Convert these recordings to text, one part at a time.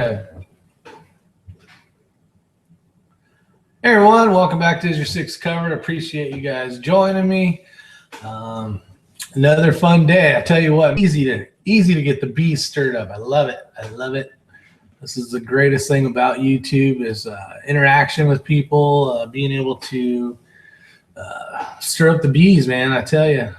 Hey everyone, welcome back to Isyour6covered. Appreciate you guys joining me. Another fun day. I tell you what, easy to get the bees stirred up. I love it. I love it. This is the greatest thing about YouTube is interaction with people, being able to stir up the bees, man. I tell you.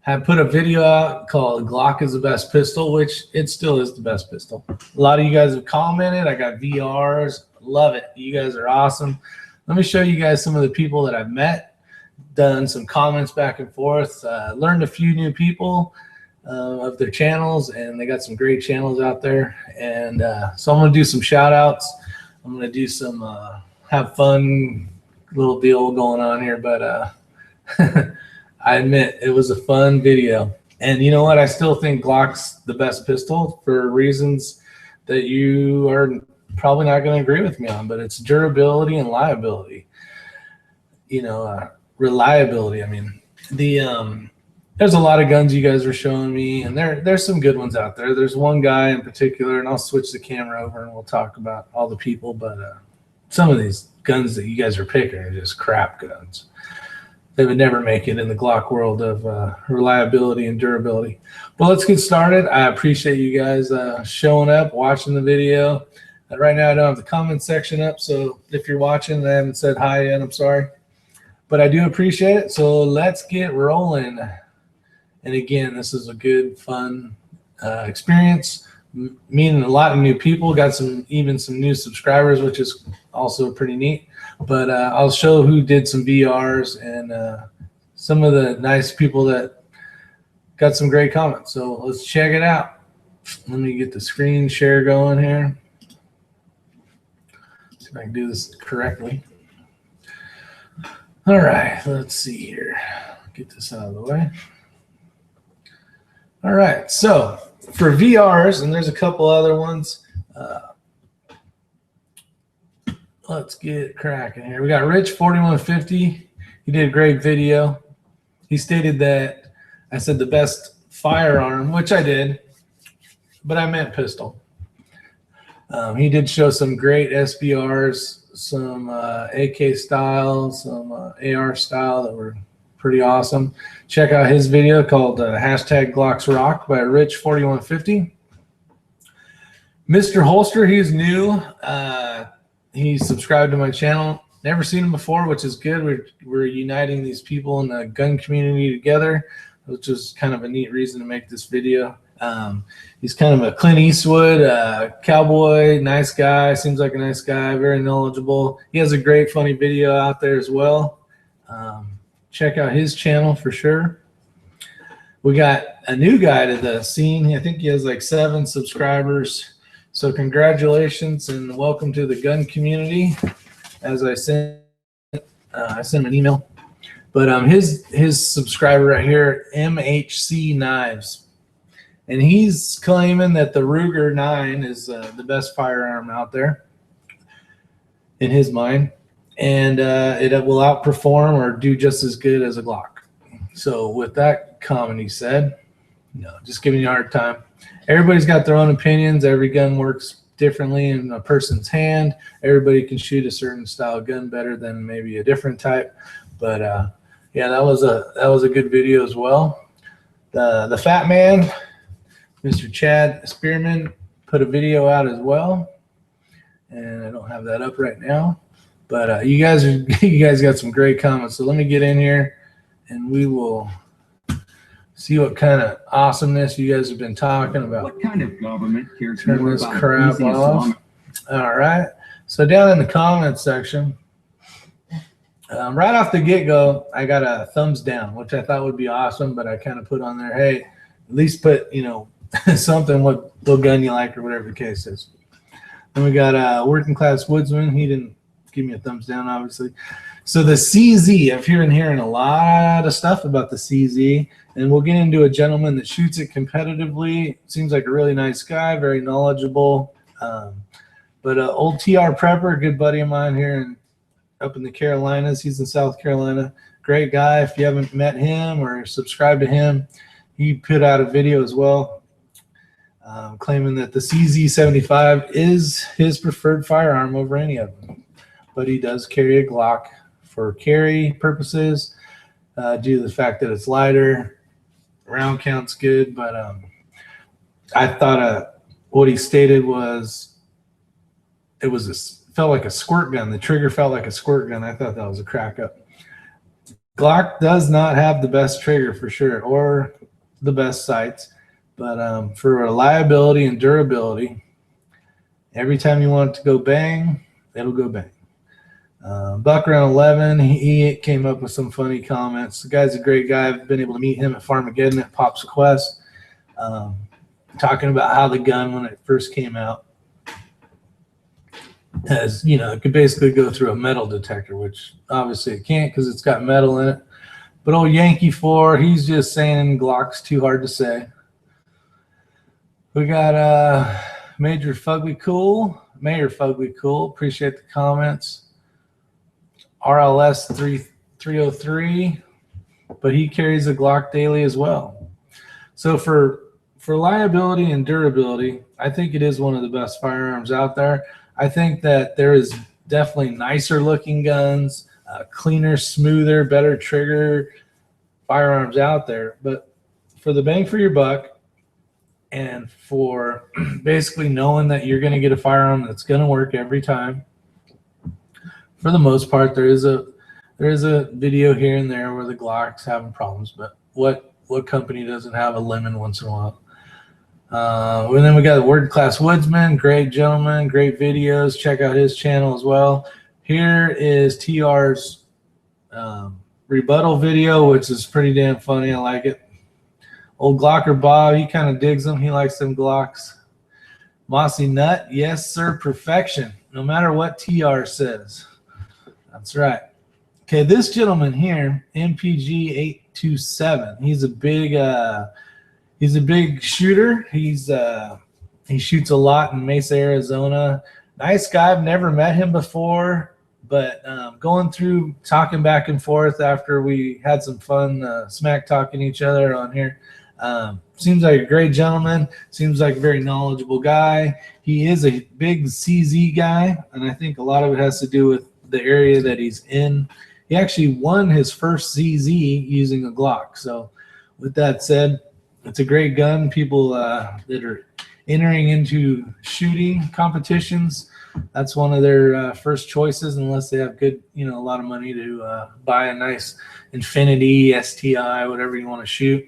I put a video out called Glock is the best pistol, which it still is the best pistol. A lot of you guys have commented. I got VRs. Love it. You guys are awesome. Let me show you guys some of the people that I've met, done some comments back and forth, learned a few new people of their channels, and they got some great channels out there. And so I'm going to do some shout outs. I'm going to do some have fun little deal going on here, but I admit it was a fun video. And you know what? I still think Glock's the best pistol for reasons that you are probably not going to agree with me on, but it's durability and liability. You know, reliability. I mean, there's a lot of guns you guys are showing me, and there's some good ones out there. There's one guy in particular, and I'll switch the camera over and we'll talk about all the people, but some of these guns that you guys are picking are just crap guns. They would never make it in the Glock world of reliability and durability. But let's get started. I appreciate you guys showing up, watching the video. Right now I don't have the comment section up, so if you're watching and I haven't said hi yet, I'm sorry. But I do appreciate it, so let's get rolling. And again, this is a good, fun experience. Meeting a lot of new people, got even some new subscribers, which is also pretty neat. But I'll show who did some VRs and some of the nice people that got some great comments. So let's check it out. Let me get the screen share going here. See if I can do this correctly. All right, let's see here. Get this out of the way. All right, so for VRs, and there's a couple other ones. Let's get cracking here. We got Rich 4150. He did a great video. He stated that I said the best firearm, which I did, but I meant pistol. He did show some great SBRs, some AK style, some AR style that were pretty awesome. Check out his video called hashtag Glocksrock by Rich 4150. Mr. Holster, he's new. He's subscribed to my channel. Never seen him before, which is good. We're uniting these people in the gun community together, which is kind of a neat reason to make this video. He's kind of a Clint Eastwood cowboy, nice guy, seems like a nice guy, very knowledgeable. He has a great funny video out there as well. Check out his channel for sure. We got a new guy to the scene. I think he has like 7 subscribers. So congratulations and welcome to the gun community. As I sent him an email. But his subscriber right here, MHC Knives, and he's claiming that the Ruger 9 is the best firearm out there in his mind, and it will outperform or do just as good as a Glock. So with that comment, he said, no, just giving you a hard time. Everybody's got their own opinions. Every gun works differently in a person's hand. Everybody can shoot a certain style gun better than maybe a different type. But yeah, that was a good video as well. The Fat Man, Mr. Chad Spearman, put a video out as well, and I don't have that up right now. But you guys got some great comments. So let me get in here, and we will see what kind of awesomeness you guys have been talking about. What kind of government cares Turn more this about crap off. All right. So down in the comments section, right off the get-go, I got a thumbs down, which I thought would be awesome, but I kind of put on there, hey, at least put, you know, something, what gun you like or whatever the case is. Then we got a working class woodsman. He didn't give me a thumbs down, obviously. So the CZ, I've hearing a lot of stuff about the CZ, and we'll get into a gentleman that shoots it competitively. Seems like a really nice guy, very knowledgeable. But old TR Prepper, a good buddy of mine here up in the Carolinas. He's in South Carolina. Great guy. If you haven't met him or subscribed to him, he put out a video as well. claiming that the CZ75 is his preferred firearm over any of them. But he does carry a Glock for carry purposes due to the fact that it's lighter. Round count's good, but I thought what he stated was felt like a squirt gun. The trigger felt like a squirt gun. I thought that was a crack up. Glock does not have the best trigger for sure, or the best sights, but for reliability and durability, every time you want it to go bang, it'll go bang. Buck around 11, he came up with some funny comments. The guy's a great guy. I've been able to meet him at Farmageddon at Pop's Quest, talking about how the gun, when it first came out, has, you know, it could basically go through a metal detector, which obviously it can't because it's got metal in it. But old Yankee 4, he's just saying Glock's too hard to say. We got Mayor Fugly Cool. Appreciate the comments. RLS 303, but he carries a Glock daily as well. So for reliability and durability, I think it is one of the best firearms out there. I think that there is definitely nicer looking guns, cleaner, smoother, better trigger firearms out there. But for the bang for your buck, and for basically knowing that you're going to get a firearm that's going to work every time, for the most part, there is a video here and there where the Glock's having problems. But what company doesn't have a lemon once in a while? And then we got the Word Class Woodsman, great gentleman, great videos. Check out his channel as well. Here is TR's rebuttal video, which is pretty damn funny. I like it. Old Glocker Bob, he kind of digs them. He likes them Glocks. Mossy Nut, yes sir, perfection. No matter what TR says. That's right. Okay, this gentleman here, MPG 827. He's a big shooter. He shoots a lot in Mesa, Arizona. Nice guy. I've never met him before, but going through talking back and forth after we had some fun smack talking each other on here. Seems like a great gentleman. Seems like a very knowledgeable guy. He is a big CZ guy, and I think a lot of it has to do with the area that he's in. He actually won his first CZ using a Glock. So with that said, it's a great gun. People that are entering into shooting competitions, that's one of their first choices, unless they have good, a lot of money to buy a nice Infinity, STI, whatever you want to shoot.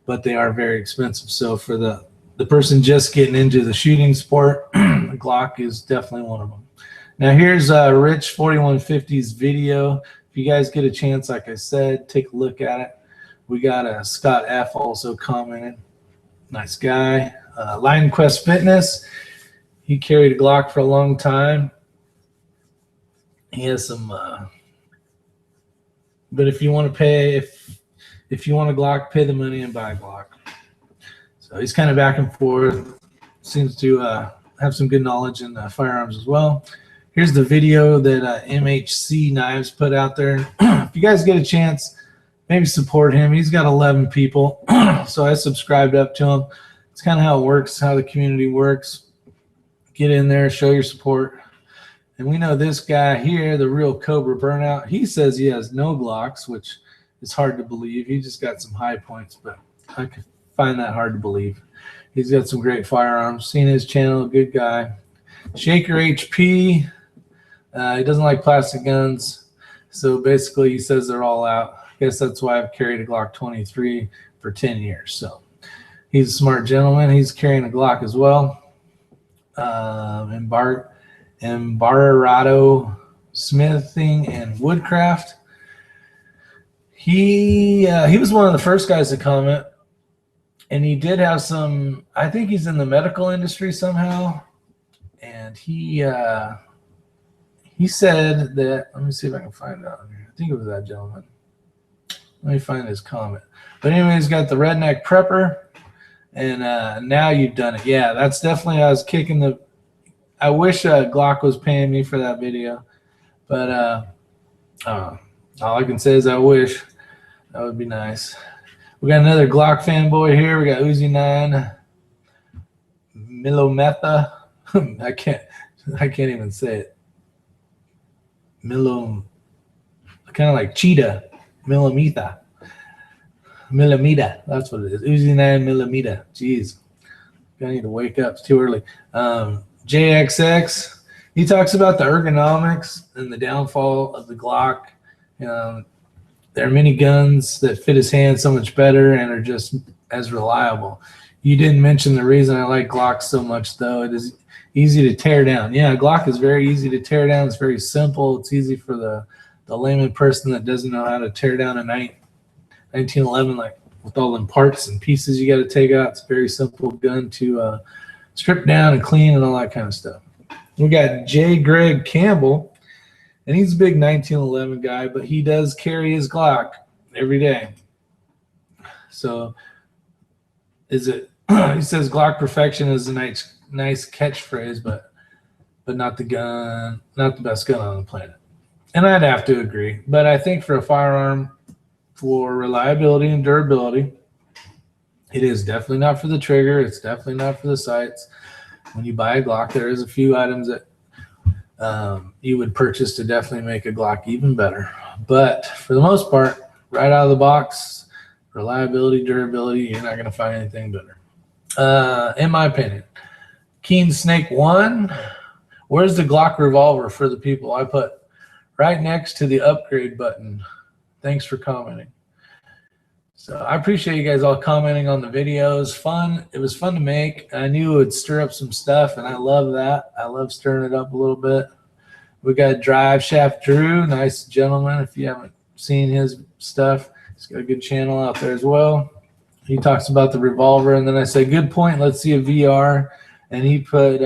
But they are very expensive. So for the person just getting into the shooting sport, the Glock is definitely one of them. Now here's Rich 4150's video. If you guys get a chance, like I said, take a look at it. We got Scott F also commented. Nice guy. Lion Quest Fitness. He carried a Glock for a long time. He has some. But if you want to pay, if you want a Glock, pay the money and buy a Glock. So he's kind of back and forth. Seems to have some good knowledge in firearms as well. Here's the video that MHC Knives put out there. If you guys get a chance, maybe support him. He's got 11 people, so I subscribed up to him. It's kind of how it works, how the community works. Get in there, show your support. And we know this guy here, the real Cobra Burnout, he says he has no Glocks, which is hard to believe. He just got some high points, but I could find that hard to believe. He's got some great firearms. Seen his channel, good guy. Shaker HP, he doesn't like plastic guns, so basically he says they're all out. I guess that's why I've carried a Glock 23 for 10 years. So he's a smart gentleman. He's carrying a Glock as well. Embarrado Smithing and Woodcraft. He was one of the first guys to comment, and he did have some. I think he's in the medical industry somehow, and he said that. Let me see if I can find out here. I think it was that gentleman. Let me find his comment. But anyway, he's got the redneck prepper, and now you've done it. Yeah, that's definitely. I was kicking the. I wish Glock was paying me for that video, but all I can say is I wish. That would be nice. We got another Glock fanboy here. We got Uzi 9. Milometha. I can't even say it. Kind of like cheetah. Milamita. That's what it is. Uzi 9 millimeter. Jeez. I need to wake up. It's too early. JXX. He talks about the ergonomics and the downfall of the Glock. There are many guns that fit his hand so much better and are just as reliable. You didn't mention the reason I like Glock so much, though. It is easy to tear down. Yeah, Glock is very easy to tear down. It's very simple. It's easy for the layman person that doesn't know how to tear down a 1911, like with all them parts and pieces you got to take out. It's a very simple gun to strip down and clean and all that kind of stuff. We got J. Greg Campbell, and he's a big 1911 guy, but he does carry his Glock every day. So is it? He says Glock Perfection is a nice catchphrase, but not the gun, not the best gun on the planet. And I'd have to agree. But I think for a firearm, for reliability and durability, it is definitely not for the trigger. It's definitely not for the sights. When you buy a Glock, there is a few items that you would purchase to definitely make a Glock even better. But for the most part, right out of the box, reliability, durability, you're not going to find anything better. In my opinion. Keen Snake 1. Where's the Glock revolver for the people? I put right next to the upgrade button. Thanks for commenting. So I appreciate you guys all commenting on the videos. Fun. It was fun to make. I knew it would stir up some stuff, and I love that. I love stirring it up a little bit. We got Drive Shaft Drew. Nice gentleman. If you haven't seen his stuff, he's got a good channel out there as well. He talks about the revolver, and then I say, good point. Let's see a VR. And he put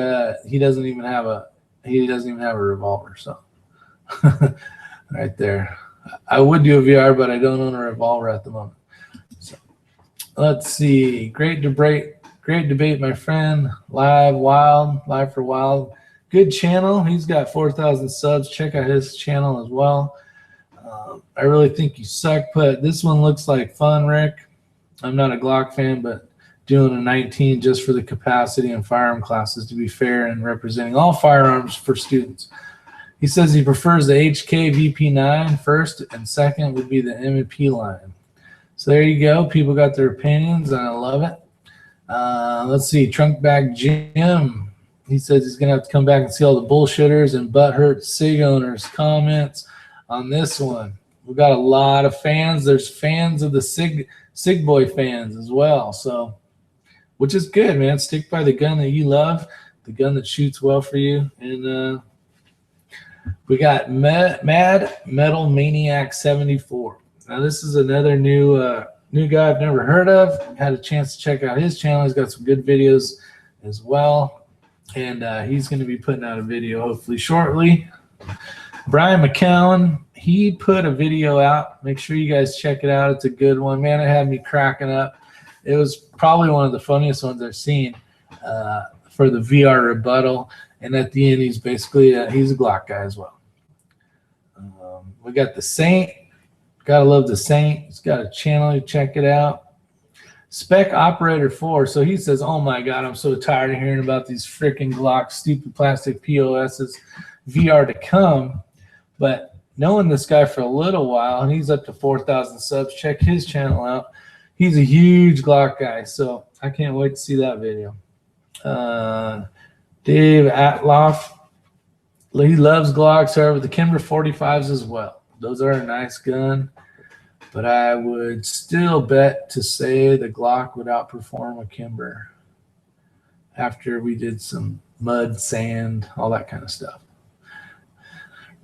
he doesn't even have a revolver. So right there. I would do a VR, but I don't own a revolver at the moment. So let's see. Great debate, my friend. Live for Wild. Good channel. He's got 4,000 subs. Check out his channel as well. I really think you suck. But this one looks like fun, Rick. I'm not a Glock fan, but doing a 19 just for the capacity and firearm classes to be fair and representing all firearms for students. He says he prefers the HK VP9 first, and second would be the M&P line. So there you go. People got their opinions, and I love it. Let's see. Trunk Bag Jim. He says he's going to have to come back and see all the bullshitters and butthurt SIG owners' comments on this one. We've got a lot of fans. There's fans of the SIG Boy fans as well. So, which is good, man. Stick by the gun that you love, the gun that shoots well for you. And we got Mad Metal Maniacs 74. Now this is another new guy I've never heard of. Had a chance to check out his channel. He's got some good videos as well, and he's going to be putting out a video hopefully shortly. Brian McCowan, he put a video out. Make sure you guys check it out. It's a good one, man. It had me cracking up. It was probably one of the funniest ones I've seen for the VR rebuttal. And at the end, he's basically he's a Glock guy as well. We got the Saint. Gotta love the Saint. He's got a channel. Check it out. Spec Operator 4. So he says, "Oh my God, I'm so tired of hearing about these freaking Glock stupid plastic POSs, VR to come." But knowing this guy for a little while, and he's up to 4,000 subs. Check his channel out. He's a huge Glock guy, so I can't wait to see that video. Dave Atloff, he loves Glocks, however, the Kimber 45s as well. Those are a nice gun, but I would still bet to say the Glock would outperform a Kimber after we did some mud, sand, all that kind of stuff.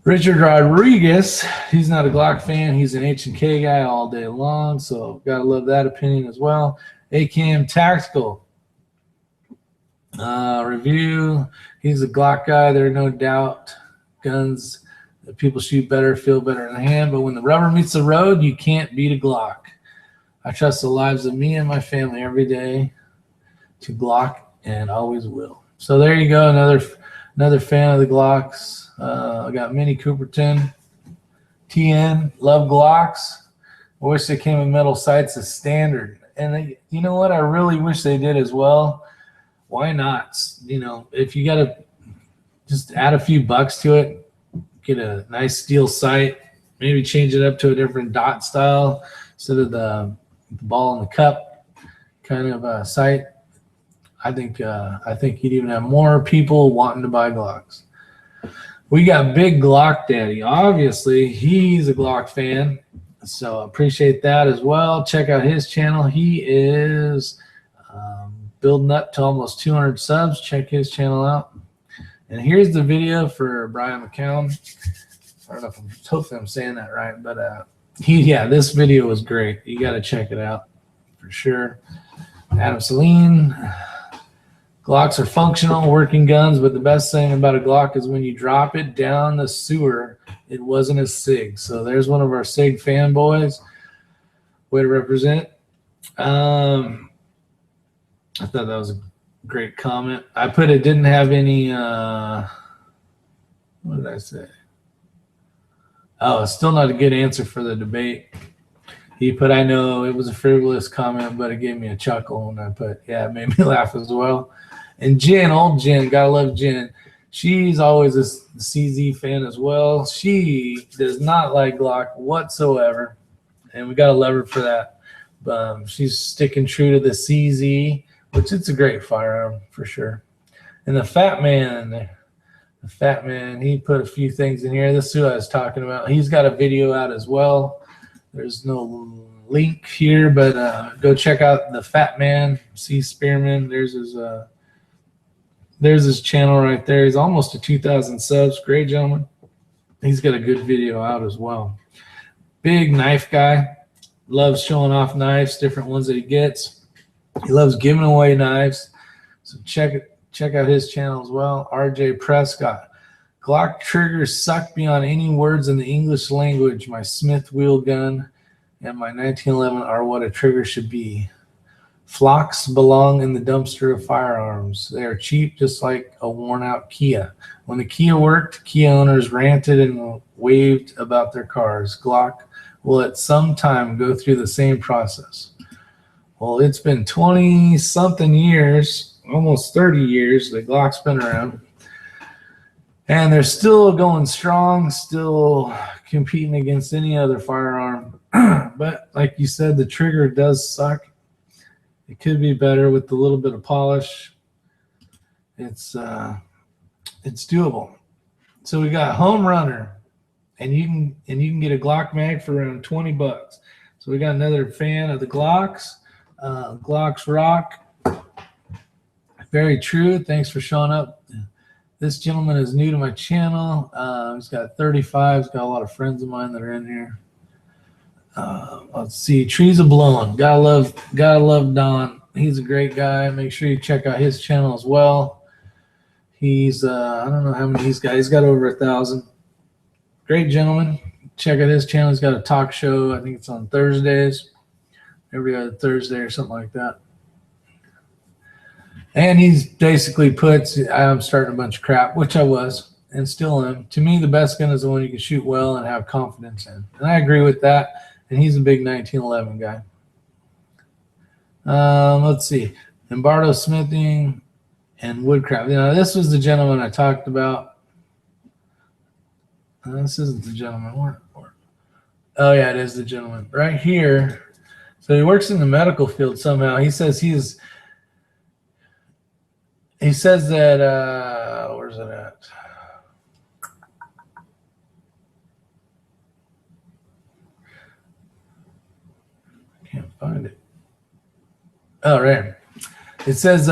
Richard Rodriguez, he's not a Glock fan. He's an H&K guy all day long, so gotta love that opinion as well. ACAM Tactical review. He's a Glock guy. There are no doubt guns that people shoot better, feel better in the hand, but when the rubber meets the road, you can't beat a Glock. I trust the lives of me and my family every day to Glock and always will. So there you go, another fan of the Glocks. I got Minnie Cooperton, TN, love Glocks. I wish they came with metal sights as standard. And you know what I really wish they did as well? why not? You know, if you got to just add a few bucks to it, get a nice steel sight, maybe change it up to a different dot style instead of the ball in the cup kind of sight. I think you'd even have more people wanting to buy Glocks. We got Big Glock Daddy. Obviously, he's a Glock fan, so appreciate that as well. Check out his channel. He is building up to almost 200 subs. Check his channel out. And here's the video for Brian McCown. I don't know if hopefully I'm saying that right, but this video was great. You got to check it out for sure. Adam Saline. Glocks are functional, working guns, but the best thing about a Glock is when you drop it down the sewer, it wasn't a SIG. So there's one of our SIG fanboys. Way to represent. I thought that was a great comment. I put it didn't have any, what did I say? Oh, it's still not a good answer for the debate. He put, I know it was a frivolous comment, but it gave me a chuckle. And I put, yeah, it made me laugh as well. And Jen, old Jen, gotta love Jen. She's always a CZ fan as well. She does not like Glock whatsoever, and we gotta love her for that. She's sticking true to the CZ, which it's a great firearm for sure. And the Fat Man, he put a few things in here. This is who I was talking about. He's got a video out as well. There's no link here, but go check out the Fat Man, C Spearman. There's his channel right there. He's almost to 2,000 subs. Great gentleman. He's got a good video out as well. Big knife guy. Loves showing off knives, different ones that he gets. He loves giving away knives. So check out his channel as well. RJ Prescott. Glock triggers suck beyond any words in the English language. My Smith wheel gun and my 1911 are what a trigger should be. Flocks belong in the dumpster of firearms. They are cheap, just like a worn-out Kia. When the Kia worked, Kia owners ranted and waved about their cars. Glock will at some time go through the same process. Well, it's been 20-something years, almost 30 years that Glock's been around. And they're still going strong, still competing against any other firearm. But like you said, the trigger does suck. It could be better with a little bit of polish. It's doable. So we got Home Runner, and you can get a Glock mag for around 20 bucks. So we got another fan of the Glocks, Glocksrock. Very true. Thanks for showing up. This gentleman is new to my channel. He's got 35. He's got a lot of friends of mine that are in here. Let's see, Trees Are Blowing. Gotta love Don. He's a great guy. Make sure you check out his channel as well. He's I don't know how many he's got. He's got over 1,000. Great gentleman. Check out his channel. He's got a talk show. I think it's on Thursdays, every other Thursday or something like that. And he's basically puts, I'm starting a bunch of crap, which I was and still am. To me, the best gun is the one you can shoot well and have confidence in. And I agree with that. And he's a big 1911 guy. Let's see. Embardo Smithing and Woodcraft. You know, this was the gentleman I talked about. This isn't the gentleman. Oh, yeah, it is the gentleman. Right here. So he works in the medical field somehow. He says that, where's it at? Can't find it. Oh, right. It says,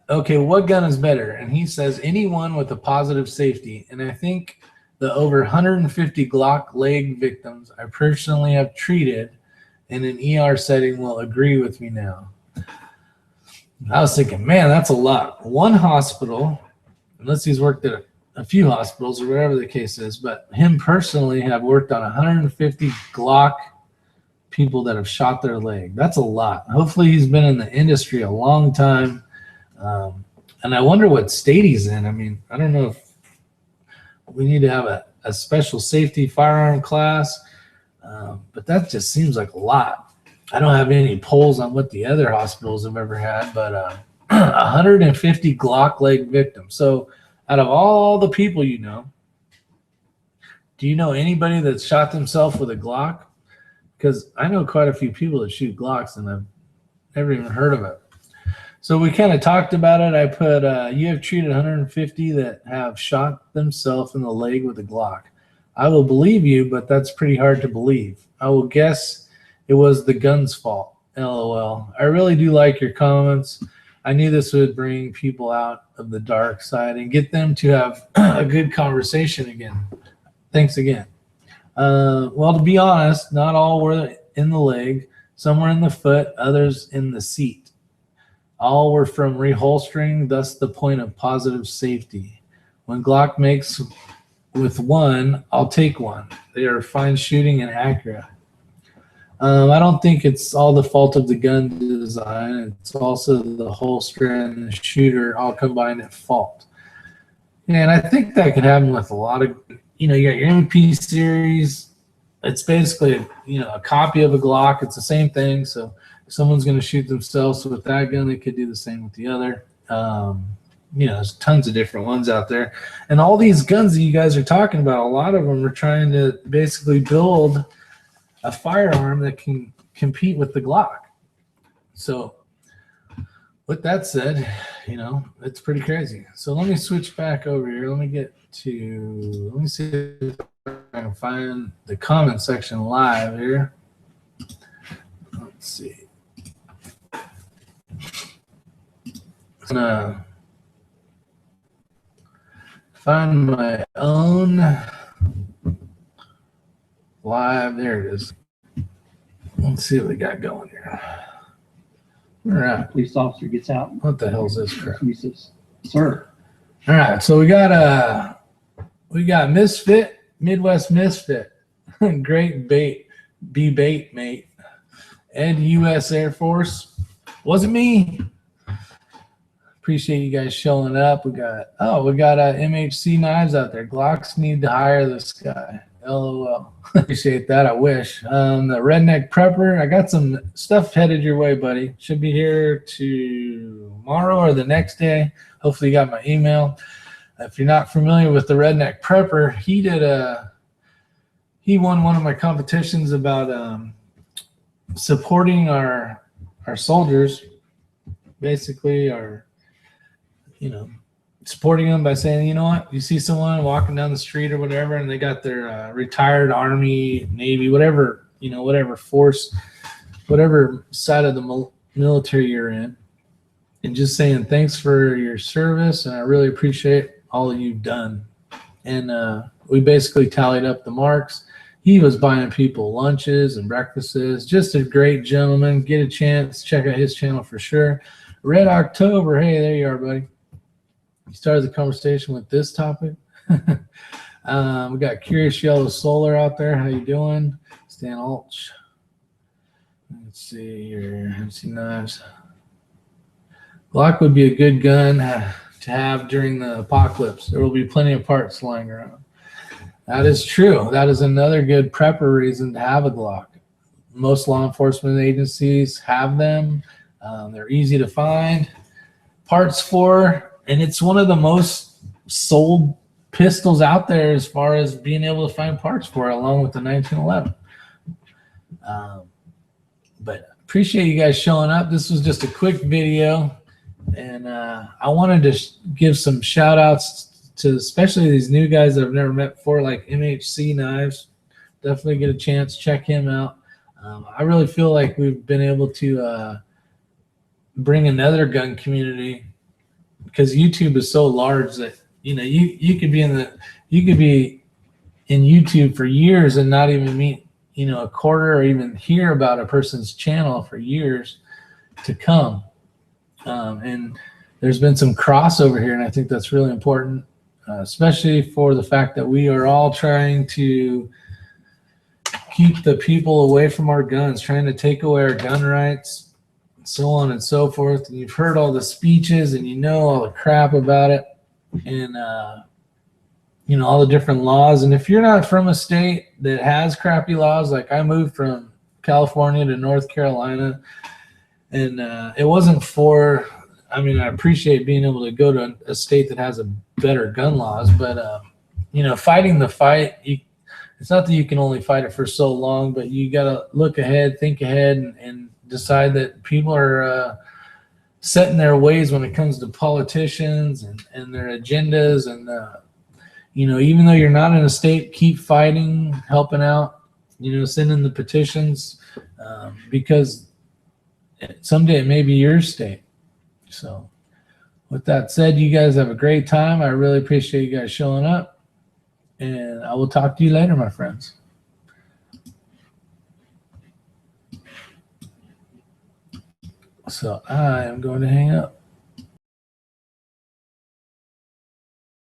okay, what gun is better? And he says anyone with a positive safety. And I think the over 150 Glock leg victims I personally have treated in an ER setting will agree with me now. I was thinking, man, that's a lot. One hospital, unless he's worked at a few hospitals or whatever the case is, but him personally have worked on 150 Glock people that have shot their leg. That's a lot. Hopefully he's been in the industry a long time. And I wonder what state he's in. I mean, I don't know if we need to have a special safety firearm class, but that just seems like a lot. I don't have any polls on what the other hospitals have ever had, but 150 Glock leg victims. So out of all the people you know, do you know anybody that's shot themselves with a Glock? Because I know quite a few people that shoot Glocks, and I've never even heard of it. So we kind of talked about it. I put, you have treated 150 that have shot themselves in the leg with a Glock. I will believe you, but that's pretty hard to believe. I will guess it was the gun's fault. LOL. I really do like your comments. I knew this would bring people out of the dark side and get them to have a good conversation again. Thanks again. Well, to be honest, not all were in the leg. Some were in the foot, others in the seat. All were from reholstering, thus the point of positive safety. When Glock makes with one, I'll take one. They are fine shooting and accurate. I don't think it's all the fault of the gun design. It's also the holster and the shooter all combined at fault. And I think that could happen with a lot of, you got your MP series. It's basically, a copy of a Glock. It's the same thing. So if someone's going to shoot themselves with that gun, they could do the same with the other. There's tons of different ones out there. And all these guns that you guys are talking about, a lot of them are trying to basically build a firearm that can compete with the Glock. So with that said, it's pretty crazy. So let me switch back over here. Let me see if I can find the comment section live here. Let's see. I'm gonna find my own live. There it is. Let's see what we got going here. All right. Police officer gets out. What the hell is this crap? He says, "Sir." All right. So we got Misfit, Midwest Misfit. Great bait. Be bait, mate. And U.S. Air Force. Wasn't me. Appreciate you guys showing up. We got MHC knives out there. Glocks need to hire this guy. LOL. Appreciate that. I wish. The Redneck Prepper. I got some stuff headed your way, buddy. Should be here tomorrow or the next day. Hopefully you got my email. If you're not familiar with the Redneck Prepper, he won one of my competitions about supporting our soldiers, basically, supporting them by saying, you know what, you see someone walking down the street or whatever, and they got their retired Army, Navy, whatever, whatever force, whatever side of the military you're in, and just saying thanks for your service, and I really appreciate all that you've done. And we basically tallied up the marks. He was buying people lunches and breakfasts. Just a great gentleman. Get a chance, check out his channel for sure. Red October, hey, there you are, buddy. You started the conversation with this topic. We got Curious Yellow Solar out there. How you doing? Stan Ulch. Let's see here. Let's see knives. Glock would be a good gun to have during the apocalypse. There will be plenty of parts lying around. That is true. That is another good prepper reason to have a Glock. Most law enforcement agencies have them. They're easy to find. Parts for, and it's one of the most sold pistols out there as far as being able to find parts for, along with the 1911. But appreciate you guys showing up. This was just a quick video, and I wanted to give some shout outs to especially these new guys that I've never met before, like MHC Knives. Definitely get a chance, check him out. I really feel like we've been able to bring another gun community, because YouTube is so large that you could be in YouTube for years and not even meet a quarter or even hear about a person's channel for years to come. And there's been some crossover here, and I think that's really important, especially for the fact that we are all trying to keep the people away from our guns, trying to take away our gun rights, so on and so forth. And you've heard all the speeches and all the crap about it, and all the different laws. And if you're not from a state that has crappy laws, like I moved from California to North Carolina, and it wasn't for I mean, I appreciate being able to go to a state that has a better gun laws, but you know, fighting the fight, it's not that you can only fight it for so long, but you got to look ahead, think ahead, and decide that people are set in their ways when it comes to politicians and their agendas. And, you know, even though you're not in a state, keep fighting, helping out, you know, sending the petitions, because someday it may be your state. So with that said, you guys have a great time. I really appreciate you guys showing up, and I will talk to you later, my friends. So I am going to hang up.